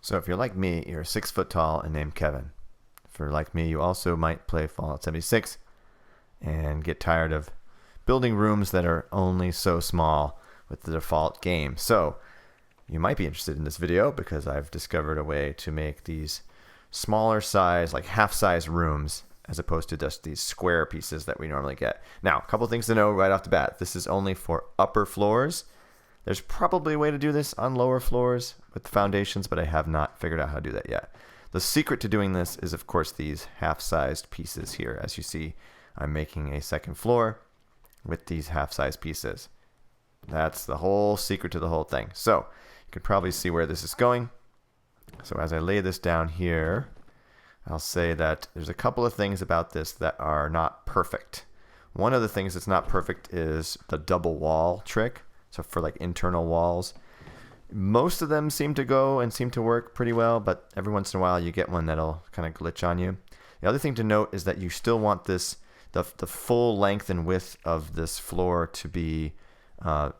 So if you're like me, you're 6 foot tall and named Kevin. If you're like me, you also might play Fallout 76 and get tired of building rooms that are only so small with the default game. So you might be interested in this video because I've discovered a way to make these smaller size, like half-size rooms, as opposed to just these square pieces that we normally get. Now, a couple things to know right off the bat. This is only for upper floors. There's probably a way to do this on lower floors with the foundations, but I have not figured out how to do that yet. The secret to doing this is, of course, these half-sized pieces here. As you see, I'm making a second floor with these half-sized pieces. That's the whole secret to the whole thing. So you can probably see where this is going. So as I lay this down here, I'll say that there's a couple of things about this that are not perfect. One of the things that's not perfect is the double wall trick. So for like internal walls, most of them seem to go and seem to work pretty well, but every once in a while you get one that'll kind of glitch on you. The other thing to note is that you still want this, the full length and width of this floor to be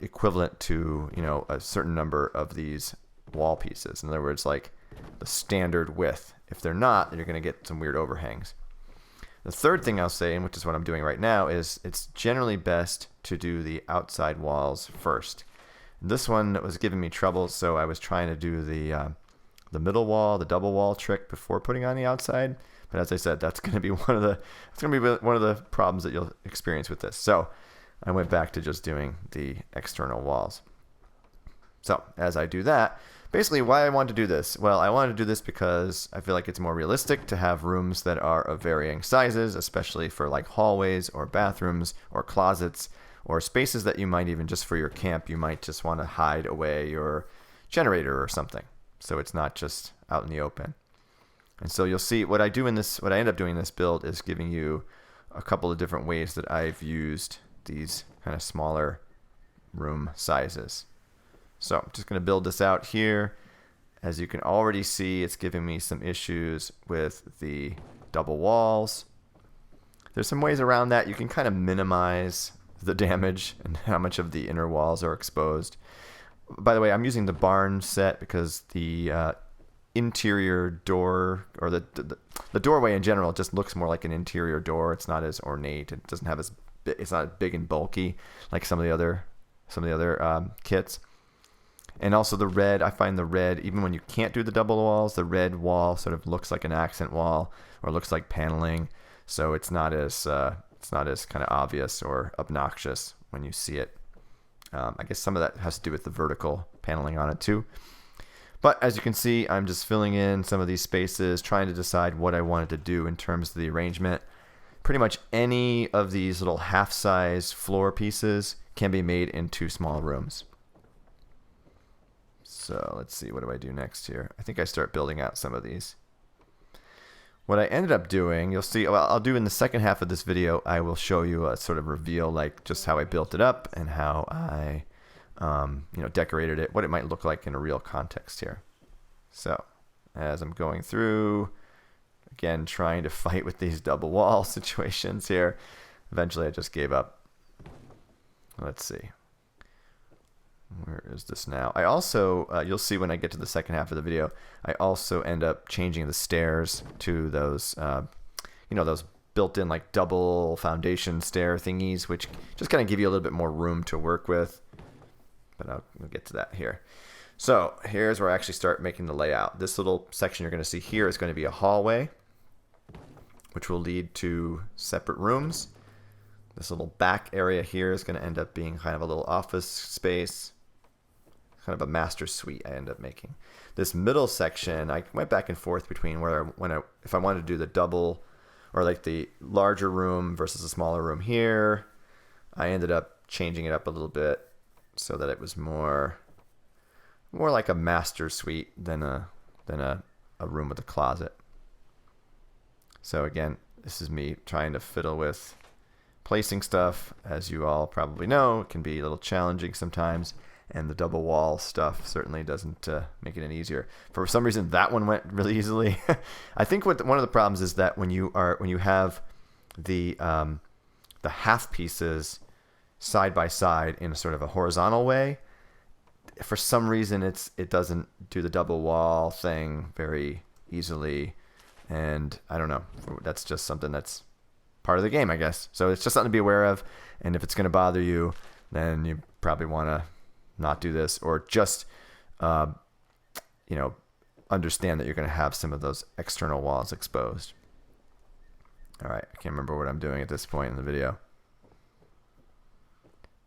equivalent to, you know, a certain number of these wall pieces. In other words, like the standard width. If they're not, then you're going to get some weird overhangs. The third thing I'll say, and which is what I'm doing right now, is it's generally best to do the outside walls first. This one was giving me trouble, so I was trying to do the middle wall, the double wall trick before putting on the outside. But as I said, that's going to be one of the problems that you'll experience with this. So I went back to just doing the external walls. So as I do that, basically why I want to do this? Well, I wanted to do this because I feel like it's more realistic to have rooms that are of varying sizes, especially for like hallways or bathrooms or closets or spaces that you might even just for your camp, you might just want to hide away your generator or something. So it's not just out in the open. And so you'll see what I end up doing in this build is giving you a couple of different ways that I've used these kind of smaller room sizes. So I'm just going to build this out here. As you can already see, it's giving me some issues with the double walls. There's some ways around that. You can kind of minimize the damage and how much of the inner walls are exposed. By the way, I'm using the barn set because the interior door, or the doorway in general, just looks more like an interior door. It's not as ornate. It doesn't have it's not big and bulky like some of the other kits. And also the red, I find the red, even when you can't do the double walls, the red wall sort of looks like an accent wall or looks like paneling. So it's not as kind of obvious or obnoxious when you see it. I guess some of that has to do with the vertical paneling on it too. But as you can see, I'm just filling in some of these spaces, trying to decide what I wanted to do in terms of the arrangement. Pretty much any of these little half-size floor pieces can be made into small rooms. So let's see, what do I do next here? I think I start building out some of these. What I ended up doing, you'll see, well, I'll do in the second half of this video, I will show you a sort of reveal, like just how I built it up and how I decorated it, what it might look like in a real context here. So as I'm going through, again, trying to fight with these double wall situations here, eventually I just gave up. Let's see. Where is this now? I also, you'll see when I get to the second half of the video, I also end up changing the stairs to those, those built-in like double foundation stair thingies, which just kind of give you a little bit more room to work with. But we'll get to that here. So here's where I actually start making the layout. This little section you're going to see here is going to be a hallway, which will lead to separate rooms. This little back area here is going to end up being kind of a little office space. Kind of a master suite I end up making. This middle section, I went back and forth between if I wanted to do the double or like the larger room versus a smaller room here. I ended up changing it up a little bit so that it was more like a master suite than a room with a closet. So again, this is me trying to fiddle with placing stuff. As you all probably know, it can be a little challenging sometimes. And the double wall stuff certainly doesn't make it any easier. For some reason, that one went really easily. I think one of the problems is that when you have the half pieces side by side in a sort of a horizontal way, for some reason it doesn't do the double wall thing very easily, and I don't know. That's just something that's part of the game, I guess. So it's just something to be aware of, and if it's going to bother you, then you probably want to not do this, or just understand that you're going to have some of those external walls exposed. All right, I can't remember what I'm doing at this point in the video.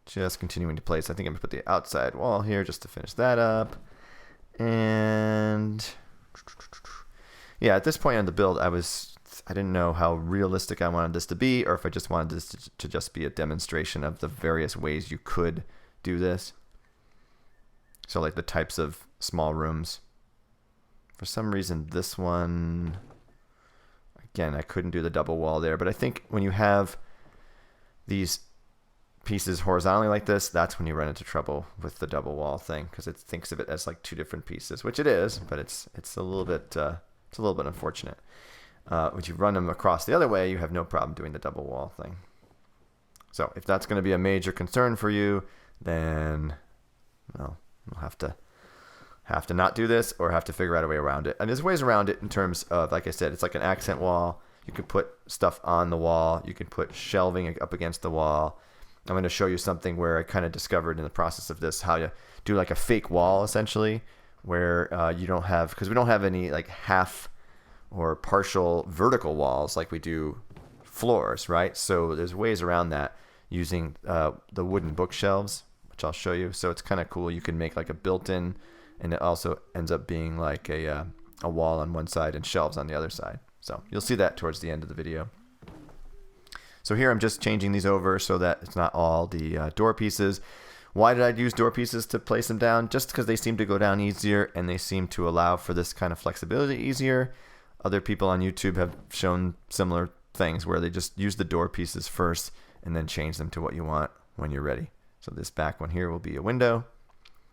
Just continuing to place. I think I'm going to put the outside wall here just to finish that up. And yeah, at this point in the build, I didn't know how realistic I wanted this to be, or if I just wanted this to just be a demonstration of the various ways you could do this. So like the types of small rooms. For some reason, this one, again, I couldn't do the double wall there, but I think when you have these pieces horizontally like this, that's when you run into trouble with the double wall thing, because it thinks of it as like two different pieces, which it is, but it's a little bit unfortunate. When you run them across the other way, you have no problem doing the double wall thing. So if that's going to be a major concern for you, then well, you'll have to not do this, or have to figure out a way around it. And there's ways around it in terms of, like I said, it's like an accent wall. You can put stuff on the wall. You can put shelving up against the wall. I'm going to show you something where I kind of discovered in the process of this how to do like a fake wall, essentially, where you don't have, because we don't have any like half or partial vertical walls like we do floors, right? So there's ways around that using the wooden bookshelves, which I'll show you. So it's kind of cool. You can make like a built-in, and it also ends up being like a wall on one side and shelves on the other side. So you'll see that towards the end of the video. So here I'm just changing these over so that it's not all the door pieces. Why did I use door pieces to place them down? Just because they seem to go down easier, and they seem to allow for this kind of flexibility easier. Other people on YouTube have shown similar things where they just use the door pieces first and then change them to what you want when you're ready. So this back one here will be a window,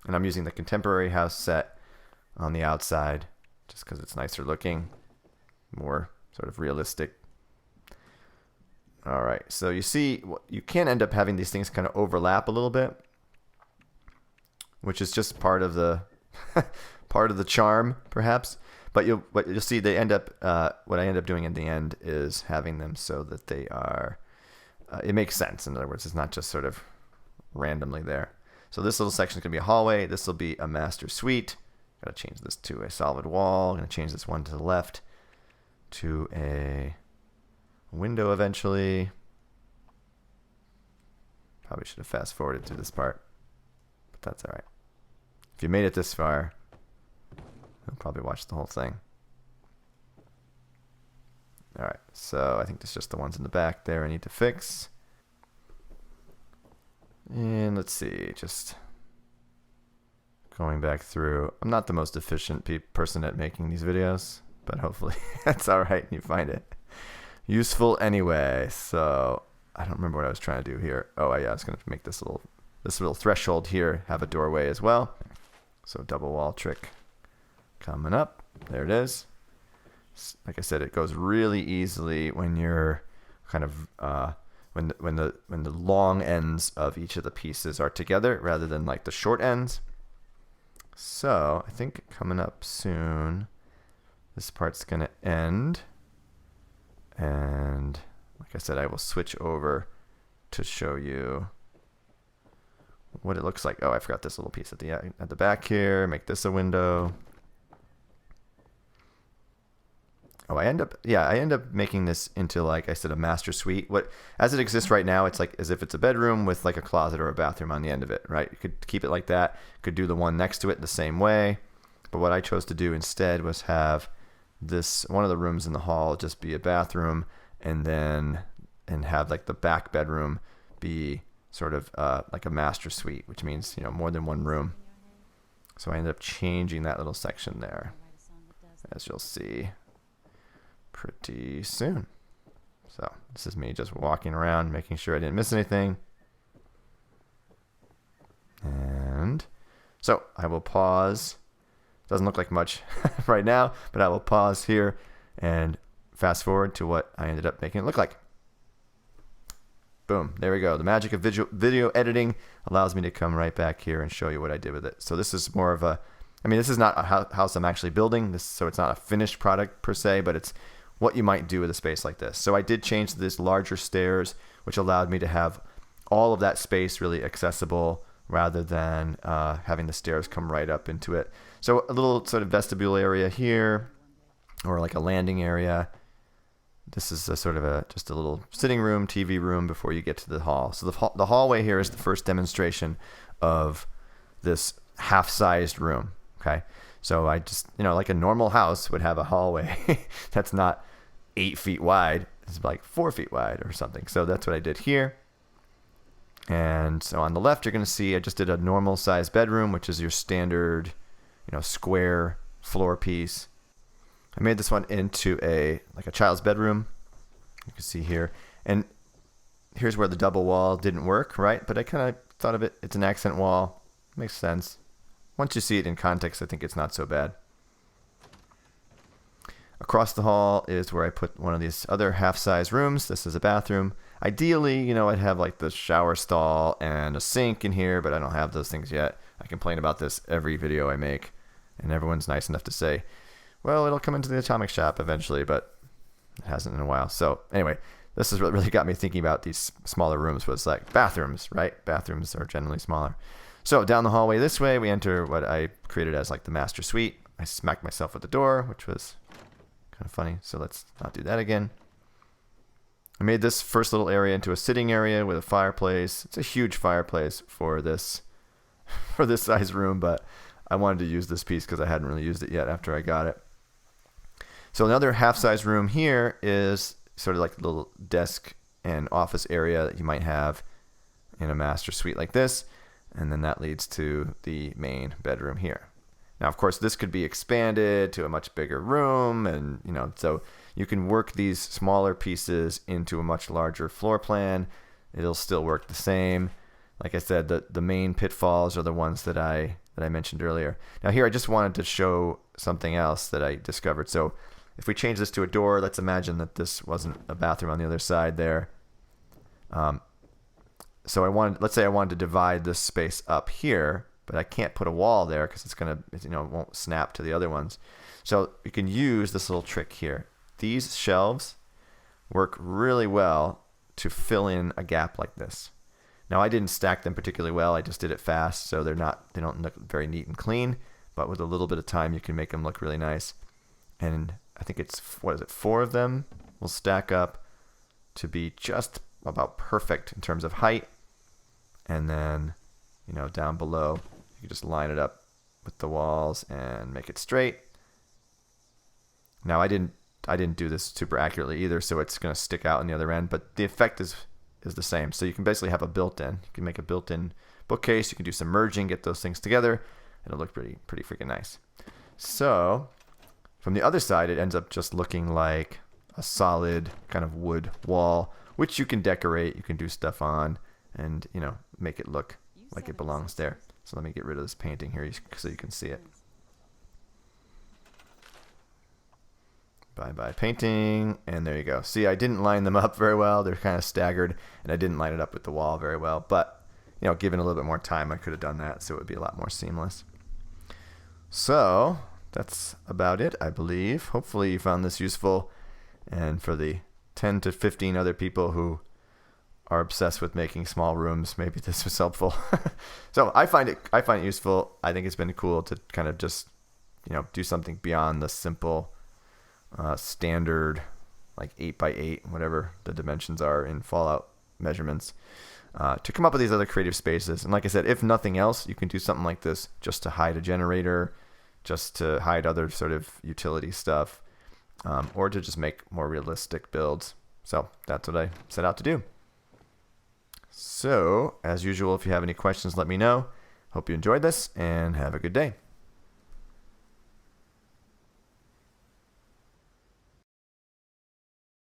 and I'm using the contemporary house set on the outside just because it's nicer looking, more sort of realistic. All right, so you see, you can end up having these things kind of overlap a little bit, which is just part of the part of the charm, perhaps. But you'll see they end up. What I end up doing in the end is having them so that they are. It makes sense. In other words, it's not just sort of randomly there. So this little section is going to be a hallway. This will be a master suite. Got to change this to a solid wall. I'm going to change this one to the left to a window eventually. Probably should have fast forwarded through this part, but that's all right. If you made it this far, you'll probably watch the whole thing. All right, so I think there's just the ones in the back there I need to fix. And let's see, just going back through. I'm not the most efficient person at making these videos, but hopefully that's all right and you find it useful anyway. So I don't remember what I was trying to do here. Oh yeah, I was going to make this little threshold here have a doorway as well. So double wall trick coming up. There it is. Like I said, it goes really easily when you're kind of when the long ends of each of the pieces are together rather than like the short ends. So I think coming up soon, this part's going to end. And like I said, I will switch over to show you what it looks like. Oh, I forgot this little piece at the back here. Make this a window. Oh, I end up making this into, like I said, a master suite. As it exists right now, it's like as if it's a bedroom with like a closet or a bathroom on the end of it, right? You could keep it like that. Could do the one next to it the same way. But what I chose to do instead was have one of the rooms in the hall just be a bathroom, and have like the back bedroom be sort of like a master suite, which means, more than one room. So I ended up changing that little section there, as you'll see pretty soon. So this is me just walking around, making sure I didn't miss anything. And so I will pause. Doesn't look like much right now, but I will pause here and fast forward to what I ended up making it look like. Boom. There we go. The magic of video editing allows me to come right back here and show you what I did with it. So this is more of a, I mean, this is not a house I'm actually building, so it's not a finished product per se, but it's what you might do with a space like this. So I did change to this larger stairs, which allowed me to have all of that space really accessible rather than having the stairs come right up into it. So a little sort of vestibule area here, or like a landing area. This is a sort of just a little sitting room, TV room before you get to the hall. So the hallway here is the first demonstration of this half-sized room. Okay, so I just, like a normal house would have a hallway that's not 8 feet wide. It's like 4 feet wide or something. So that's what I did here. And so on the left, you're going to see I just did a normal size bedroom, which is your standard, square floor piece. I made this one into a child's bedroom. You can see here. And here's where the double wall didn't work, right? But I kind of thought of it. It's an accent wall. Makes sense. Once you see it in context, I think it's not so bad. Across the hall is where I put one of these other half-size rooms. This is a bathroom. Ideally, I'd have like the shower stall and a sink in here, but I don't have those things yet. I complain about this every video I make, and everyone's nice enough to say, well, it'll come into the atomic shop eventually, but it hasn't in a while. So anyway, this is what really got me thinking about these smaller rooms, was like bathrooms, right? Bathrooms are generally smaller. So down the hallway this way, we enter what I created as like the master suite. I smacked myself with the door, which was kind of funny. So let's not do that again. I made this first little area into a sitting area with a fireplace. It's a huge fireplace for this size room, but I wanted to use this piece because I hadn't really used it yet after I got it. So another half-size room here is sort of like a little desk and office area that you might have in a master suite like this. And then that leads to the main bedroom here. Now, of course, this could be expanded to a much bigger room, and so you can work these smaller pieces into a much larger floor plan. It'll still work the same. Like I said, the main pitfalls are the ones that I mentioned earlier. Now here, I just wanted to show something else that I discovered. So if we change this to a door, let's imagine that this wasn't a bathroom on the other side there. So let's say I wanted to divide this space up here, but I can't put a wall there because it won't snap to the other ones. So you can use this little trick here. These shelves work really well to fill in a gap like this. Now, I didn't stack them particularly well. I just did it fast, so they don't look very neat and clean. But with a little bit of time, you can make them look really nice. And I think it's 4 of them will stack up to be just about perfect in terms of height. And then, down below, you can just line it up with the walls and make it straight. Now, I didn't do this super accurately either, so it's going to stick out on the other end. But the effect is the same. So you can basically have a built-in. You can make a built-in bookcase. You can do some merging, get those things together. It'll look pretty freaking nice. So from the other side, it ends up just looking like a solid kind of wood wall, which you can decorate. You can do stuff on and, make it look like it belongs there. So let me get rid of this painting here so you can see it. Bye-bye painting, and there you go. See, I didn't line them up very well. They're kind of staggered, and I didn't line it up with the wall very well. But, given a little bit more time, I could have done that, so it would be a lot more seamless. So that's about it, I believe. Hopefully you found this useful, and for the 10 to 15 other people who are obsessed with making small rooms, maybe this was helpful. So I find it useful. I think it's been cool to kind of just, do something beyond the simple standard like 8x8, whatever the dimensions are in Fallout measurements, to come up with these other creative spaces. And like I said, if nothing else, you can do something like this just to hide a generator, just to hide other sort of utility stuff, or to just make more realistic builds. So that's what I set out to do. So as usual, if you have any questions, let me know. Hope you enjoyed this and have a good day.